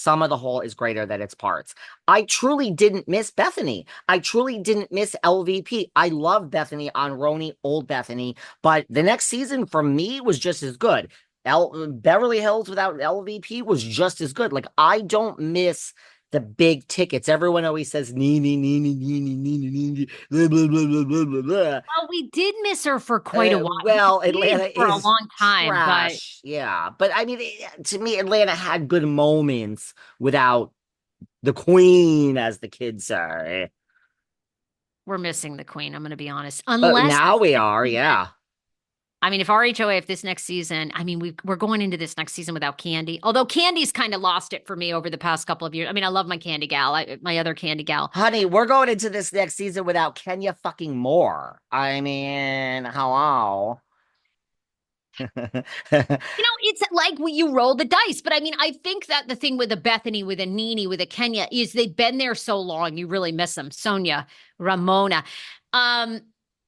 sum of the whole is greater than its parts. I truly didn't miss Bethany. I truly didn't miss LVP. I love Bethany on Roni, old Bethany, but the next season for me was just as good. Beverly Hills without LVP was just as good. Like, I don't miss the big tickets. Everyone always says Nene, Nene, Nene, Nene, Nene, blah, blah, blah, blah, blah, blah, blah. Well, we did miss her for quite a while. Well, We did Atlanta for a is long time, but trash. Yeah. But I mean, to me, Atlanta had good moments without the queen, as the kids say. we're missing the queen. I'm going to be honest. But Unless now this we next are, season, yeah. I mean, if RHOA, if this next season, I mean, we're going into this next season without Candy. Although Candy's kind of lost it for me over the past couple of years. I mean, I love my Candy gal, my other Candy gal. Honey, we're going into this next season without Kenya fucking Moore. I mean, hello. It's like you roll the dice. But I mean, I think that the thing with a Bethany, with a Nene, with a Kenya is they've been there so long, you really miss them. Sonia, Ramona. Um,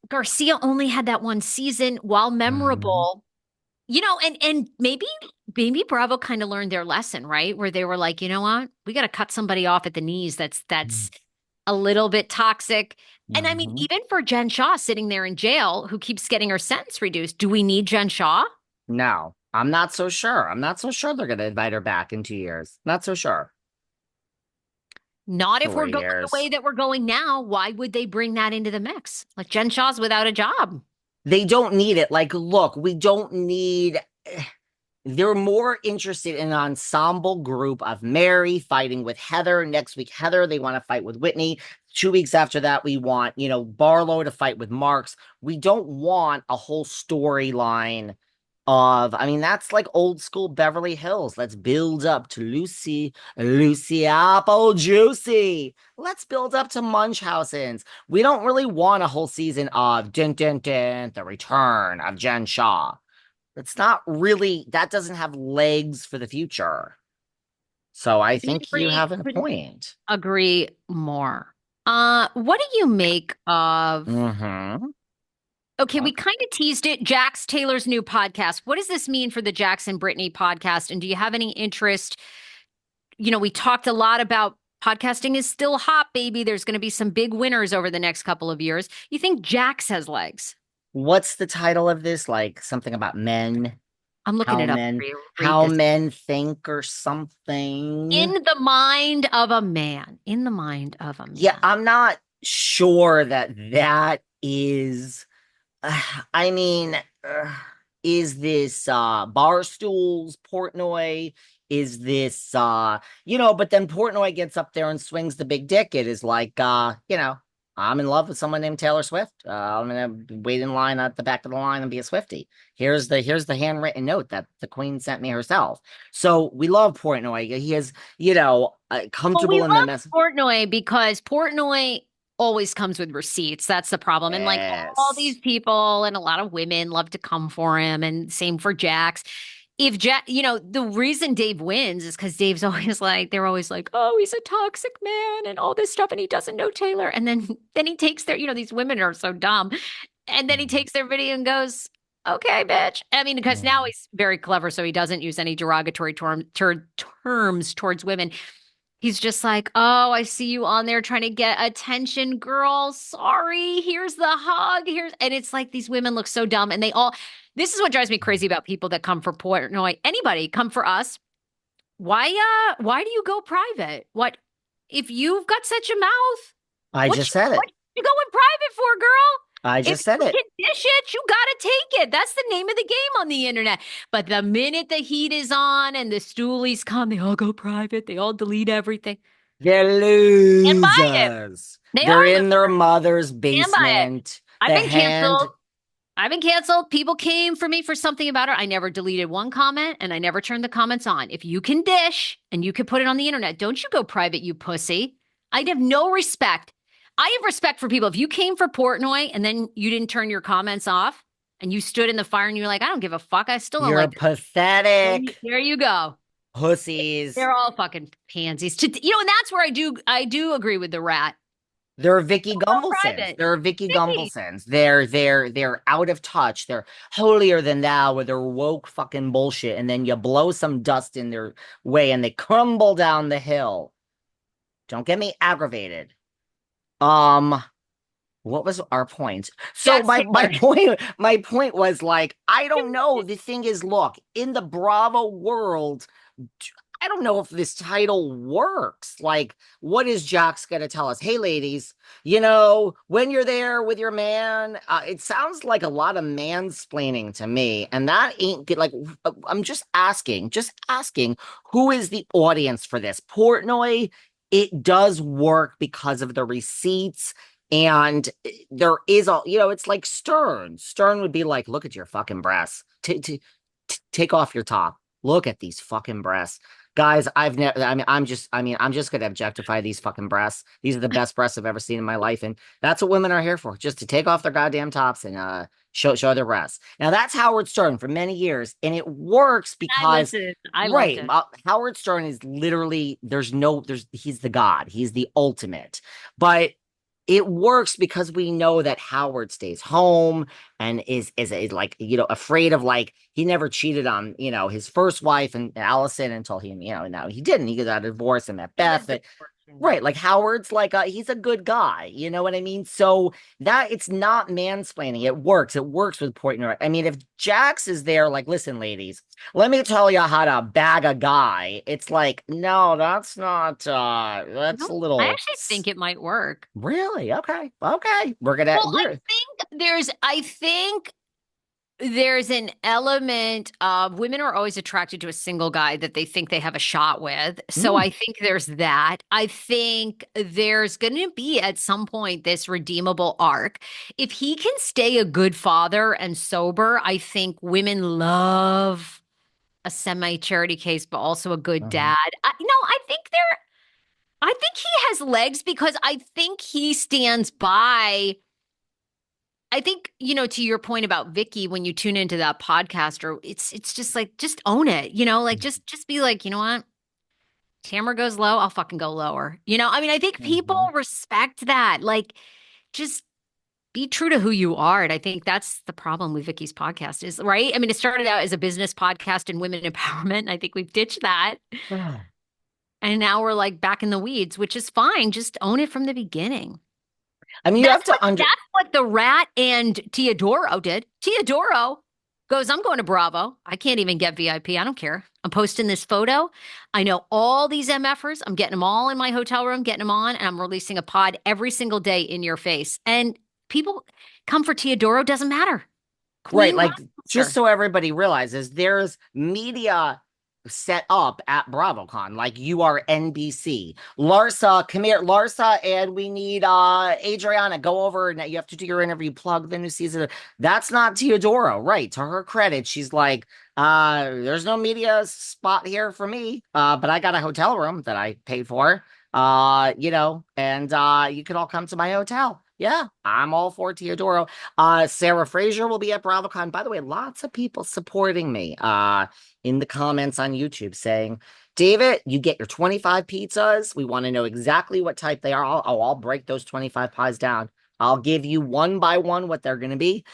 Garcia only had that one season. While Mhm. memorable, and maybe Bravo kind of learned their lesson, right? Where they were like, you know what? We got to cut somebody off at the knees that's a little bit toxic. And I mean, Mhm. even for Jen Shaw sitting there in jail, who keeps getting her sentence reduced, do we need Jen Shaw? No, I'm not so sure. I'm not so sure they're going to invite her back in 2 years. Not so sure. Not if we're going the 3 years. way that we're going now. Why would they bring that into the mix? Like Jen Shaw's without a job. They don't need it. Like, look, we don't need. They're more interested in an ensemble group of Mary fighting with Heather. Next week, Heather, they want to fight with Whitney. 2 weeks after that, we want, Barlow to fight with Marks. We don't want a whole storyline I mean, that's like old school Beverly Hills. Let's build up to Lucy Apple Juicy. Let's build up to Munchausen's. We don't really want a whole season of Din Din Din, the return of Jen Shaw. It's not really, that doesn't have legs for the future. So I think you have a Couldn't point. agree more. What do you make of Mm-hmm. Okay, we Talk. kind of teased it. Jax Taylor's new podcast. What does this mean for the Jax and Brittany podcast? And do you have any interest? We talked a lot about podcasting is still hot, baby. There's going to be some big winners over the next couple of years. You think Jax has legs? What's the title of this? Like something about men, I'm looking how it up men, for you. Read how this. men think or something. In the mind of a man. In the mind of a Yeah, man. I'm not sure that is I mean, is this Barstool's Portnoy? Is this but then Portnoy gets up there and swings the big dick. It is like I'm in love with someone named Taylor Swift. I'm gonna wait in line at the back of the line and be a Swiftie. Here's the handwritten note that the Queen sent me herself. So we love Portnoy. He is, Well, we comfortable in the love mess. Portnoy because Portnoy always comes with receipts. That's the problem. And like all Yes. these people and a lot of women love to come for him, and same for Jax. If Jack, the reason Dave wins is because Dave's always like, they're always like, oh, he's a toxic man and all this stuff, and he doesn't know Taylor. And then he takes these women are so dumb. And then he takes their video and goes, okay, bitch. I mean, because now Mhm. he's very clever, so he doesn't use any derogatory terms towards women. He's just like, oh, I see you on there trying to get attention, girl. Sorry. Here's the hug. And it's like these women look so dumb. And this is what drives me crazy about people that come for Portnoy. Anybody come for us. Why do you go private? What, if you've got such a mouth, I just said what it. you going private for, girl? I If just said you it. can dish it, you gotta take it. That's the name of the game on the internet. But the minute the heat is on and the stoolies come, they all go private. They all delete everything. They're Stand by it. losers. They They're are in their losers. mother's Stand by it. basement. I've The been hand. canceled. I've been canceled. People came for me for something about her. I never deleted one comment and I never turned the comments on. If you can dish and you can put it on the internet, don't you go private, you pussy. I'd have no respect. I have respect for people. If you came for Portnoy and then you didn't turn your comments off and you stood in the fire and you're like, I don't give a fuck. I still don't You're like this. pathetic There you go. pussies. They're all fucking pansies. And that's where I do agree with the rat. They're Vicki Real Gunvalsons. private. They're Vicki Vicky. Gunvalsons. They're out of touch. They're holier than thou with their woke fucking bullshit. And then you blow some dust in their way and they crumble down the hill. Don't get me aggravated. Um, what was our point? So Jax my Taylor. point was like, I don't know. The thing is, look, in the Bravo world, I don't know if this title works. Like, what is Jax going to tell us? Hey, ladies, when you're there with your man, it sounds like a lot of mansplaining to me. And that ain't good. Like, I'm just asking, who is the audience for this? Portnoy, it does work because of the receipts. And there is it's like Stern. Stern would be like, look at your fucking breasts. Take off your top. Look at these fucking breasts. Guys, I've never, I'm just gonna objectify these fucking breasts. These are the best breasts I've ever seen in my life. And that's what women are here for, just to take off their goddamn tops and show their breasts. Now that's Howard Stern for many years, and it works I because listened. I loved right, it. Howard Stern is literally he's the god, he's the ultimate. But it works because we know that Howard stays home and is like afraid of, like, he never cheated on his first wife and Allison until now he didn't. He got a divorce and met He lived Beth. the portion. Right, like Howard's like he's a good guy, you know what I mean? So that it's not mansplaining. It works. It works with Portnoy. I mean, if Jax is there, like, listen, ladies, let me tell you how to bag a guy. It's like, no, that's not. That's No, a I little. actually think it might work. Really? Okay. Okay. We're gonna Well, we're I think there's an element of women are always attracted to a single guy that they think they have a shot with. So mm, I think there's that. I think there's going to be at some point this redeemable arc. If he can stay a good father and sober, I think women love a semi-charity case, but also a good uh-huh. dad. I think he has legs because I think he stands by. I think, to your point about Vicky, when you tune into that podcast, or it's just like, just own it, like just be like, you know what? Tamra goes low, I'll fucking go lower. I mean, I think people Mhm. respect that. Like, just be true to who you are. And I think that's the problem with Vicky's podcast is, right? I mean, it started out as a business podcast and women empowerment. And I think we've ditched that. And now we're like back in the weeds, which is fine. Just own it from the beginning. I mean, you have That's to what the Rat and Teodoro did. Teodoro goes, I'm going to Bravo. I can't even get VIP. I don't care. I'm posting this photo. I know all these MFers. I'm getting them all in my hotel room, getting them on, and I'm releasing a pod every single day in your face. And people come for Teodoro, doesn't matter. right, Queen like, just Monster. so everybody realizes, there's media set up at BravoCon. Like, you are NBC. Larsa, come here, Larsa, and we need Adriana. Go over and you have to do your interview, plug the new season. That's not Teodoro, right? To her credit, she's like, there's no media spot here for me. But I got a hotel room that I paid for. And you can all come to my hotel. Yeah, I'm all for Teodoro. Sarah Fraser will be at BravoCon. By the way, lots of people supporting me in the comments on YouTube saying, David, you get your 25 pizzas. We want to know exactly what type they are. I'll break those 25 pies down. I'll give you one by one what they're going to be.